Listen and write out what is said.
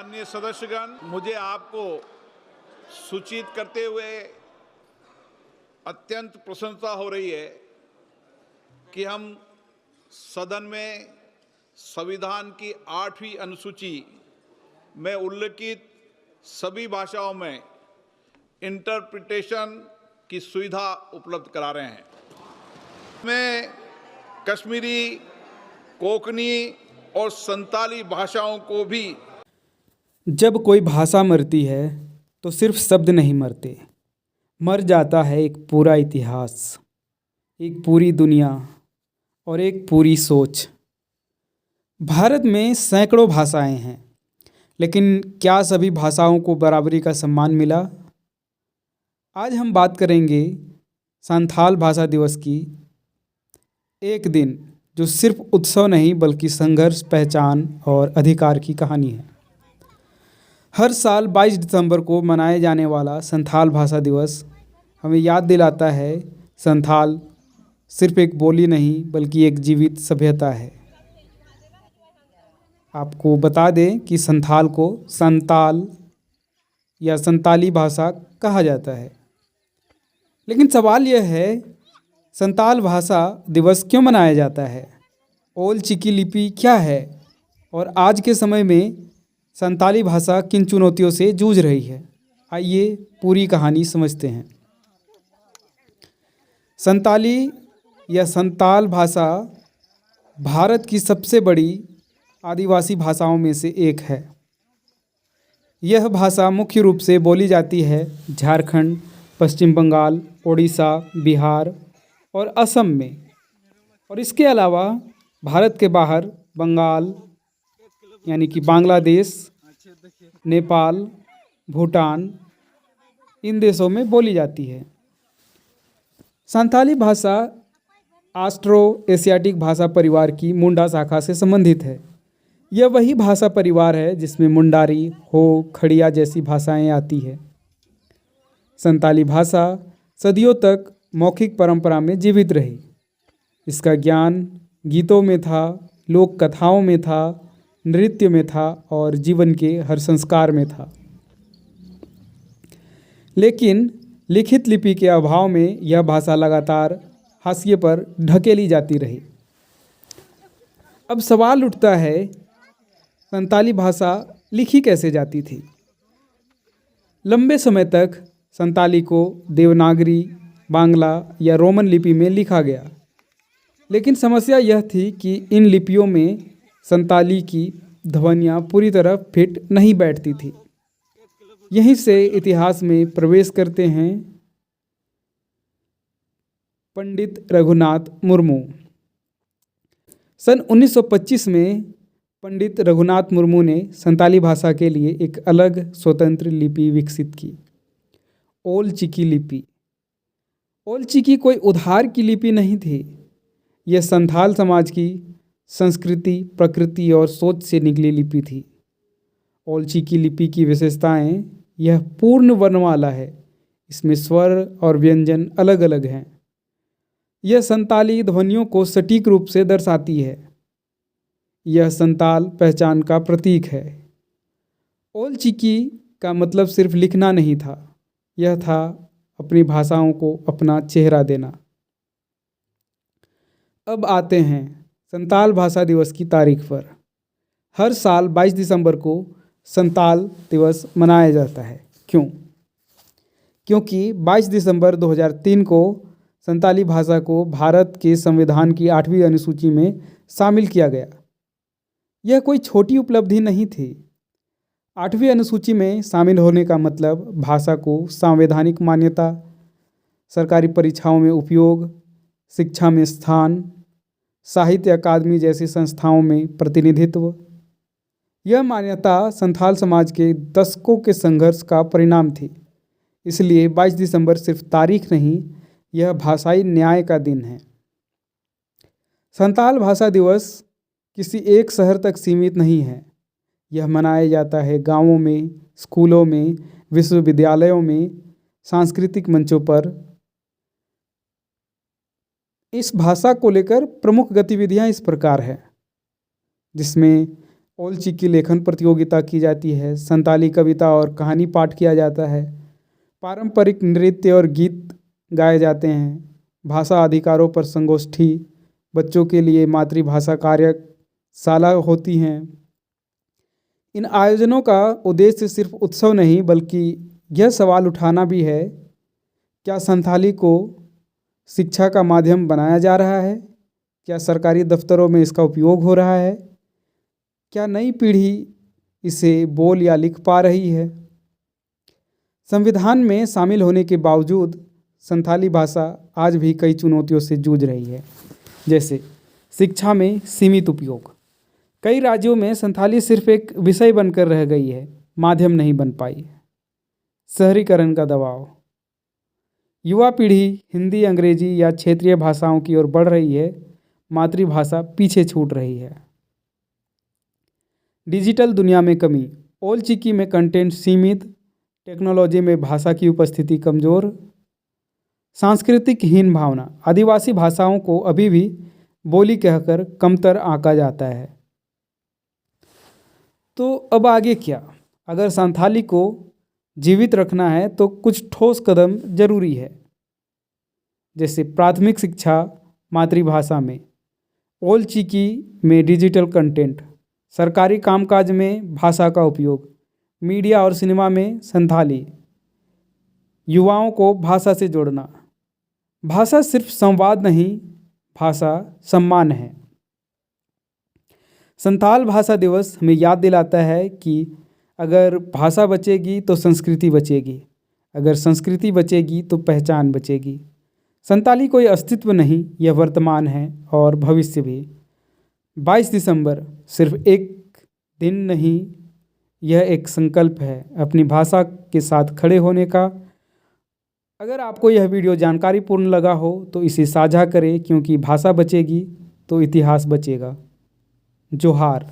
माननीय सदस्यगण, मुझे आपको सूचित करते हुए अत्यंत प्रसन्नता हो रही है कि हम सदन में संविधान की 8वीं अनुसूची में उल्लिखित सभी भाषाओं में इंटरप्रिटेशन की सुविधा उपलब्ध करा रहे हैं। मैं कश्मीरी, कोंकणी और संताली भाषाओं को भी। जब कोई भाषा मरती है तो सिर्फ शब्द नहीं मरते, मर जाता है एक पूरा इतिहास, एक पूरी दुनिया और एक पूरी सोच। भारत में सैकड़ों भाषाएं हैं, लेकिन क्या सभी भाषाओं को बराबरी का सम्मान मिला? आज हम बात करेंगे संथाल भाषा दिवस की, एक दिन जो सिर्फ उत्सव नहीं बल्कि संघर्ष, पहचान और अधिकार की कहानी है। हर साल 22 दिसंबर को मनाए जाने वाला संथाल भाषा दिवस हमें याद दिलाता है संथाल सिर्फ एक बोली नहीं बल्कि एक जीवित सभ्यता है। आपको बता दें कि संथाल को संताल या संताली भाषा कहा जाता है। लेकिन सवाल यह है, संताल भाषा दिवस क्यों मनाया जाता है? ओल चिकी लिपि क्या है और आज के समय में संताली भाषा किन चुनौतियों से जूझ रही है? आइए पूरी कहानी समझते हैं। संताली या संताल भाषा भारत की सबसे बड़ी आदिवासी भाषाओं में से एक है। यह भाषा मुख्य रूप से बोली जाती है झारखंड, पश्चिम बंगाल, ओडिशा, बिहार और असम में, और इसके अलावा भारत के बाहर बंगाल यानी कि बांग्लादेश, नेपाल, भूटान, इन देशों में बोली जाती है। संथाली भाषा ऑस्ट्रो एशियाटिक भाषा परिवार की मुंडा शाखा से संबंधित है। यह वही भाषा परिवार है जिसमें मुंडारी, हो, खड़िया जैसी भाषाएं आती है। संताली भाषा सदियों तक मौखिक परंपरा में जीवित रही। इसका ज्ञान गीतों में था, लोक कथाओं में था, नृत्य में था और जीवन के हर संस्कार में था। लेकिन लिखित लिपि के अभाव में यह भाषा लगातार हाशिए पर ढकेली जाती रही। अब सवाल उठता है, संताली भाषा लिखी कैसे जाती थी? लंबे समय तक संताली को देवनागरी, बांग्ला या रोमन लिपि में लिखा गया। लेकिन समस्या यह थी कि इन लिपियों में संताली की ध्वनियाँ पूरी तरह फिट नहीं बैठती थी। यहीं से इतिहास में प्रवेश करते हैं पंडित रघुनाथ मुर्मू। सन 1925 में पंडित रघुनाथ मुर्मू ने संताली भाषा के लिए एक अलग स्वतंत्र लिपि विकसित की, ओल चिकी लिपि। ओल चिकी कोई उधार की लिपि नहीं थी। यह संथाल समाज की संस्कृति, प्रकृति और सोच से निकली लिपि थी। ओल चिकी लिपि की विशेषताएं, यह पूर्ण वर्णमाला है। इसमें स्वर और व्यंजन अलग अलग हैं। यह संताली ध्वनियों को सटीक रूप से दर्शाती है। यह संताल पहचान का प्रतीक है। ओल चिकी का मतलब सिर्फ लिखना नहीं था, यह था अपनी भाषाओं को अपना चेहरा देना। अब आते हैं संताल भाषा दिवस की तारीख पर। हर साल 22 दिसंबर को संताल दिवस मनाया जाता है। क्यों? क्योंकि 22 दिसंबर 2003 को संताली भाषा को भारत के संविधान की 8वीं अनुसूची में शामिल किया गया। यह कोई छोटी उपलब्धि नहीं थी। 8वीं अनुसूची में शामिल होने का मतलब भाषा को संवैधानिक मान्यता, सरकारी परीक्षाओं में उपयोग, शिक्षा में स्थान, साहित्य अकादमी जैसी संस्थाओं में प्रतिनिधित्व। यह मान्यता संथाल समाज के दशकों के संघर्ष का परिणाम थी। इसलिए 22 दिसंबर सिर्फ तारीख नहीं, यह भाषाई न्याय का दिन है। संताल भाषा दिवस किसी एक शहर तक सीमित नहीं है। यह मनाया जाता है गांवों में, स्कूलों में, विश्वविद्यालयों में, सांस्कृतिक मंचों पर। इस भाषा को लेकर प्रमुख गतिविधियां इस प्रकार है, जिसमें ओल चिकी लेखन प्रतियोगिता की जाती है। संताली कविता और कहानी पाठ किया जाता है। पारंपरिक नृत्य और गीत गाए जाते हैं। भाषा अधिकारों पर संगोष्ठी, बच्चों के लिए मातृभाषा कार्यशाला होती हैं। इन आयोजनों का उद्देश्य सिर्फ उत्सव नहीं बल्कि यह सवाल उठाना भी है, क्या संथाली को शिक्षा का माध्यम बनाया जा रहा है? क्या सरकारी दफ्तरों में इसका उपयोग हो रहा है? क्या नई पीढ़ी इसे बोल या लिख पा रही है? संविधान में शामिल होने के बावजूद संथाली भाषा आज भी कई चुनौतियों से जूझ रही है, जैसे शिक्षा में सीमित उपयोग। कई राज्यों में संथाली सिर्फ एक विषय बनकर रह गई है, माध्यम नहीं बन पाई। शहरीकरण का दबाव, युवा पीढ़ी हिंदी, अंग्रेजी या क्षेत्रीय भाषाओं की ओर बढ़ रही है, मातृभाषा पीछे छूट रही है। डिजिटल दुनिया में कमी, ओल चिकी में कंटेंट सीमित, टेक्नोलॉजी में भाषा की उपस्थिति कमज़ोर। सांस्कृतिक हीन भावना, आदिवासी भाषाओं को अभी भी बोली कहकर कमतर आंका जाता है। तो अब आगे क्या? अगर संथाली को जीवित रखना है तो कुछ ठोस कदम जरूरी है, जैसे प्राथमिक शिक्षा मातृभाषा में, ओल चिकी में डिजिटल कंटेंट, सरकारी कामकाज में भाषा का उपयोग, मीडिया और सिनेमा में संथाली, युवाओं को भाषा से जोड़ना। भाषा सिर्फ संवाद नहीं, भाषा सम्मान है। संथाल भाषा दिवस हमें याद दिलाता है कि अगर भाषा बचेगी तो संस्कृति बचेगी, अगर संस्कृति बचेगी तो पहचान बचेगी। संताली कोई अस्तित्व नहीं, यह वर्तमान है और भविष्य भी। 22 दिसंबर सिर्फ एक दिन नहीं, यह एक संकल्प है अपनी भाषा के साथ खड़े होने का। अगर आपको यह वीडियो जानकारीपूर्ण लगा हो तो इसे साझा करें, क्योंकि भाषा बचेगी तो इतिहास बचेगा। जोहार।